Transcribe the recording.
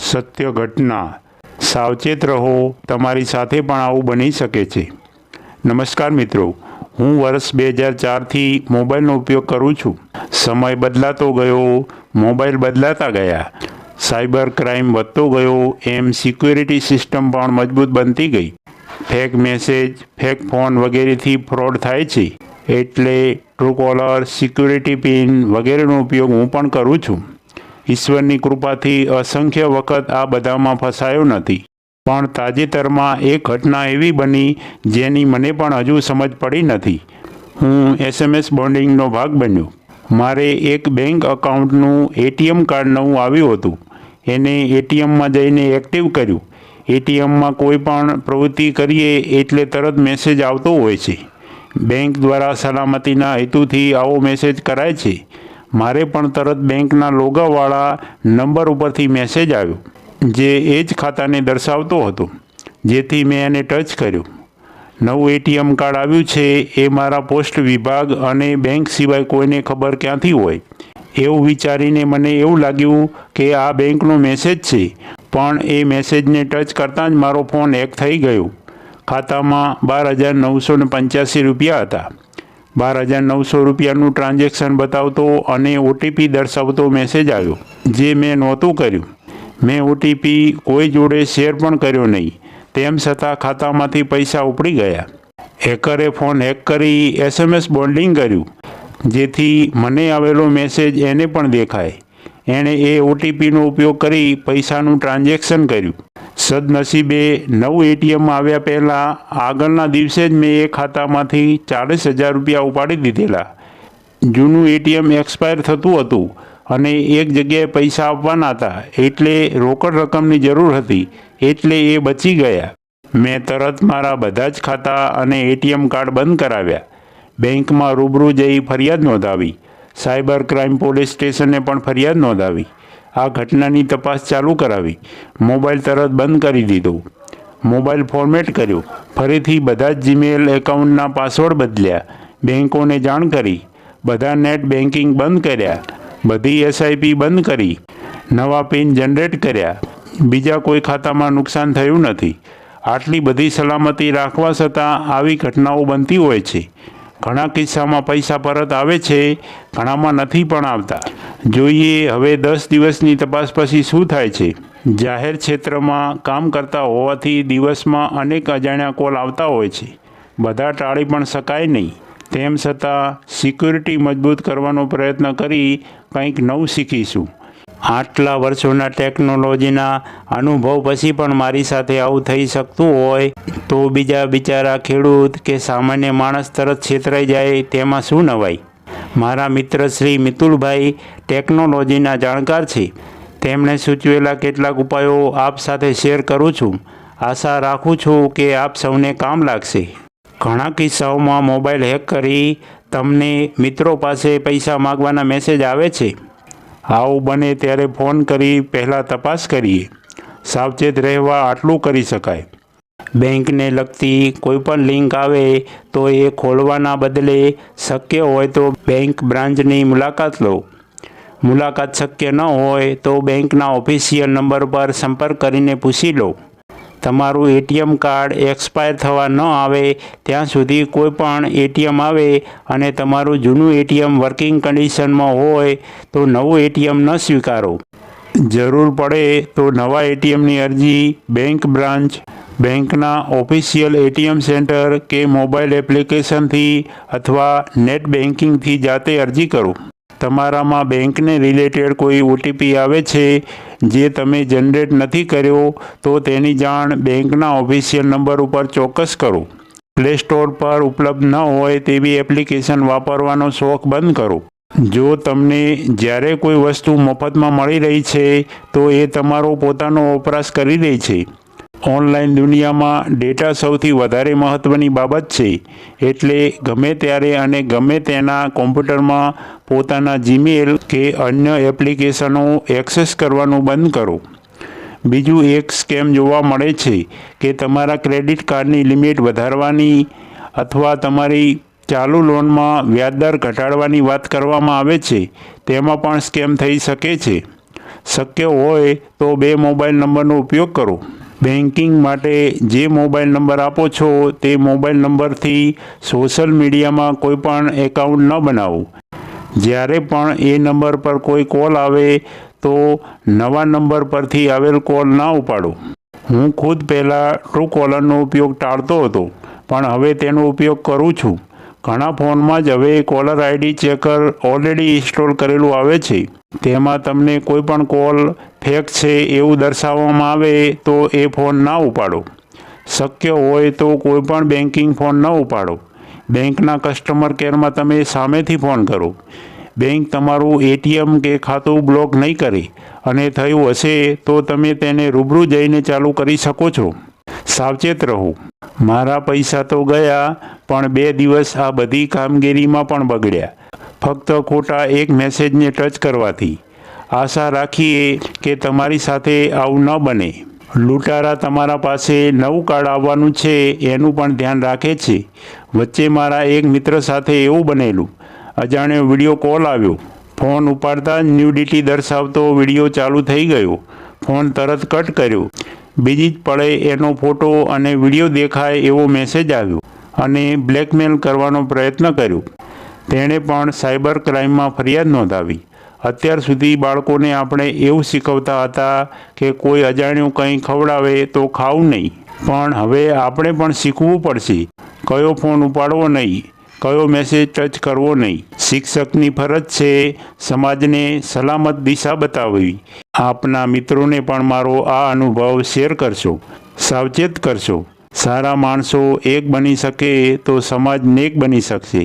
સત્ય ઘટના, સાવચેત રહો, તમારી સાથે પણ આવું બની શકે છે। નમસ્કાર મિત્રો, હું વર્ષ 2004થી મોબાઈલનો ઉપયોગ કરું છું। સમય બદલાતો ગયો, મોબાઈલ બદલાતા ગયા, સાયબર ક્રાઇમ વધતો ગયો એમ સિક્યોરિટી સિસ્ટમ પણ મજબૂત બનતી ગઈ। ફેક મેસેજ, ફેક ફોન વગેરેથી ફ્રોડ થાય છે, એટલે ટ્રુકોલર, સિક્યુરિટી પિન વગેરેનો ઉપયોગ હું પણ કરું છું। ઈશ્વરની કૃપાથી અસંખ્ય વખત આ બધામાં ફસાયો નથી, પણ તાજેતરમાં એક ઘટના એવી બની જેની મને પણ હજુ સમજ પડી નથી। હું SMS બોન્ડિંગનો ભાગ બન્યો। મારે એક બેંક એકાઉન્ટનું ATM કાર્ડ નવું આવ્યું હતું, એને ATMમાં જઈને એક્ટિવ કર્યું। ATMમાં કોઈ પણ પ્રવૃત્તિ કરીએ એટલે તરત મેસેજ આવતો હોય છે। બેંક દ્વારા સલામતીના હેતુથી આવો મેસેજ કરાય છે। મારે પણ તરત બેંકના લોગાવાળા નંબર ઉપરથી મેસેજ આવ્યો, જે એ જ ખાતાને દર્શાવતો હતો, જેથી મેં એને ટચ કર્યો। નવું ATM કાર્ડ આવ્યું છે એ મારા પોસ્ટ વિભાગ અને બેંક સિવાય કોઈને ખબર ક્યાંથી હોય, એવું વિચારીને મને એવું લાગ્યું કે આ બેંકનો મેસેજ છે, પણ એ મેસેજને ટચ કરતાં જ મારો ફોન હેક થઈ ગયો। ખાતામાં 12,985 રૂપિયા હતા। 12,900 રૂપિયાનું ટ્રાન્ઝેક્શન બતાવતો અને OTP દર્શાવતો મેસેજ આવ્યો, જે મેં નહોતું કર્યું। મેં OTP કોઈ જોડે શેર પણ કર્યો નહીં, તેમ છતાં ખાતામાંથી પૈસા ઉપડી ગયા। હેકરે ફોન હેક કરી SMS બોન્ડિંગ કર્યું, જેથી મને આવેલો મેસેજ એને પણ દેખાય। એણે એ OTPનો ઉપયોગ કરી પૈસાનું ટ્રાન્ઝેક્શન કર્યું। સદનસીબે નવું ATM આવ્યા પહેલાં આગળના દિવસે જ મેં એ ખાતામાંથી 40,000 રૂપિયા ઉપાડી દીધેલા। જૂનું ATM એક્સપાયર થતું હતું અને એક જગ્યાએ પૈસા આપવાના હતા, એટલે રોકડ રકમની જરૂર હતી, એટલે એ બચી ગયા। મેં તરત મારા બધા જ ખાતા અને ATM કાર્ડ બંધ કરાવ્યા। બેંકમાં રૂબરૂ જઈ ફરિયાદ નોંધાવી। સાયબર ક્રાઇમ પોલીસ સ્ટેશને પણ ફરિયાદ નોંધાવી। આ ઘટનાની તપાસ ચાલુ કરાવી। મોબાઈલ તરત બંધ કરી દીધો। મોબાઈલ ફોર્મેટ કર્યો। ફરીથી બધા જ જીમેલ એકાઉન્ટના પાસવર્ડ બદલ્યા। બેંકોને જાણ કરી। બધા નેટ બેન્કિંગ બંધ કર્યા। બધી SIP બંધ કરી। નવા પિન જનરેટ કર્યા। બીજા કોઈ ખાતામાં નુકસાન થયું નથી। આટલી બધી સલામતી રાખવા છતાં આવી ઘટનાઓ બનતી હોય છે। ઘણા કિસ્સામાં પૈસા પરત આવે છે, ઘણામાં નથી પણ આવતા। જોઈએ હવે 10 દિવસની તપાસ પછી શું થાય છે। જાહેર ક્ષેત્રમાં કામ કરતા હોવાથી દિવસમાં અનેક અજાણ્યા કોલ આવતા હોય છે, બધા ટાળી પણ શકાય નહીં। તેમ છતાં સિક્યુરિટી મજબૂત કરવાનો પ્રયત્ન કરી કંઈક નવું શીખીશું। આટલા વર્ષોના ટેકનોલોજીના અનુભવ પછી પણ મારી સાથે આવું થઈ શકતું હોય તો બીજા બિચારા ખેડૂત કે સામાન્ય માણસ તરત છેતરાઈ જાય તેમાં શું નવાઈ। મારા મિત્ર શ્રી મિતુલભાઈ ટેકનોલોજીના જાણકાર છે। તેમણે સૂચવેલા કેટલાક ઉપાયો આપ સાથે શેર કરું છું। આશા રાખું છું કે આપ સૌને કામ લાગશે। ઘણા કિસ્સાઓમાં મોબાઈલ હેક કરી તમને મિત્રો પાસે પૈસા માગવાના મેસેજ આવે છે। આવું બને ત્યારે ફોન કરી પહેલાં તપાસ કરીએ। સાવચેત રહેવા આટલું કરી શકાય। બેંકને લગતી કોઈપણ લિંક આવે તો એ ખોલવાના બદલે શક્ય હોય તો બેંક બ્રાન્ચની મુલાકાત લો। મુલાકાત શક્ય ન હોય તો બેંકના ઓફિશિયલ નંબર પર સંપર્ક કરીને પૂછી લો। તમારું ATM કાર્ડ એક્સપાયર થવા ન આવે ત્યાં સુધી કોઈ પણ ATM આવે અને તમારું જૂનું ATM વર્કિંગ કન્ડિશનમાં હોય તો નવું ATM ન સ્વીકારો। જરૂર પડે તો નવા ATMની અરજી બેંક બ્રાન્ચ, બેંકના ઓફિશિયલ ATM સેન્ટર કે મોબાઈલ એપ્લિકેશનથી અથવા નેટ બેન્કિંગથી જાતે અરજી કરો। તમારામાં બેંકને રિલેટેડ કોઈ OTP આવે છે જે તમે જનરેટ નથી કર્યો તો તેની જાણ બેંકના ઓફિશિયલ નંબર ઉપર ચોક્કસ કરો। પ્લે સ્ટોર પર ઉપલબ્ધ ન હોય તેવી એપ્લિકેશન વાપરવાનો શોખ બંધ કરો। જો તમને જ્યારે કોઈ વસ્તુ મફતમાં મળી રહી છે તો એ તમારો પોતાનો વપરાશ કરી રહી છે। ઓનલાઈન દુનિયામાં ડેટા સૌથી વધારે મહત્ત્વની બાબત છે, એટલે ગમે ત્યારે અને ગમે તેના કોમ્પ્યુટરમાં પોતાના જીમેલ કે અન્ય એપ્લિકેશનો એક્સેસ કરવાનું બંધ કરો। બીજું એક સ્કેમ જોવા મળે છે કે તમારા ક્રેડિટ કાર્ડની લિમિટ વધારવાની અથવા તમારી ચાલુ લોનમાં વ્યાજદર ઘટાડવાની વાત કરવામાં આવે છે, તેમાં પણ સ્કેમ થઈ શકે છે। શક્ય હોય તો 2 મોબાઈલ નંબરનો ઉપયોગ કરો. બેન્કિંગ માટે જે મોબાઈલ નંબર આપો છો તે મોબાઈલ નંબરથી સોશિયલ મીડિયામાં કોઈ પણ એકાઉન્ટ ન બનાવો. જ્યારે પણ એ નંબર પર કોઈ કોલ આવે તો નવા નંબર પરથી આવેલ કોલ ના ઉપાડો. હું ખુદ પહેલાં ટ્રુકોલરનો ઉપયોગ ટાળતો હતો, પણ હવે તેનો ઉપયોગ કરું છું. ઘણા ફોનમાં જ હવે caller ID checker already install કરેલું આવે છે. તેમાં તમને કોઈ પણ કોલ ફેક છે એવું દર્શાવવામાં આવે તો એ ફોન ના ઉપાડો. શક્ય હોય તો કોઈ પણ બેન્કિંગ ફોન ન ઉપાડો. બેંકના કસ્ટમર કેરમાં તમે સામેથી ફોન કરો. બેંક તમારું એટીએમ કે ખાતું બ્લોક નહીં કરે, અને થયું હશે તો તમે તેને રૂબરૂ જઈને ચાલુ કરી શકો છો. સાવચેત રહો. મારા પૈસા તો ગયા, પણ 2 દિવસ આ બધી કામગીરીમાં પણ બગડ્યા, ફક્ત ખોટા એક મેસેજને ટચ કરવાથી. આશા રાખીએ કે તમારી સાથે આવું ન બને. લૂંટારા તમારા પાસે નવું કાર્ડ આવવાનું છે એનું પણ ધ્યાન રાખે છે. વચ્ચે મારા એક મિત્ર સાથે એવું બનેલું. અજાણ્યો વિડીયો કોલ આવ્યો. ફોન ઉપાડતા જ ન્યૂડિટી દર્શાવતો વિડીયો ચાલુ થઈ ગયો. ફોન તરત કટ કર્યો. બીજી જ પળે એનો ફોટો અને વિડીયો દેખાય એવો મેસેજ આવ્યો અને બ્લેકમેલ કરવાનો પ્રયત્ન કર્યો. તેણે પણ સાયબર ક્રાઇમમાં ફરિયાદ નોંધાવી. અત્યાર સુધી બાળકોને આપણે એવું શીખવતા હતા કે કોઈ અજાણ્યું કંઈ ખવડાવે તો ખાવું નહીં, પણ હવે આપણે પણ શીખવું પડશે કયો ફોન ઉપાડવો નહીં, કયો મેસેજ ટચ કરવો નહીં. શિક્ષકની ફરજ છે સમાજને સલામત દિશા બતાવવી. આપના મિત્રોને પણ મારો આ અનુભવ શેર કરશો. સાવચેત કરશો. સારા માણસો એક બની શકે તો સમાજ નેક બની શકશે.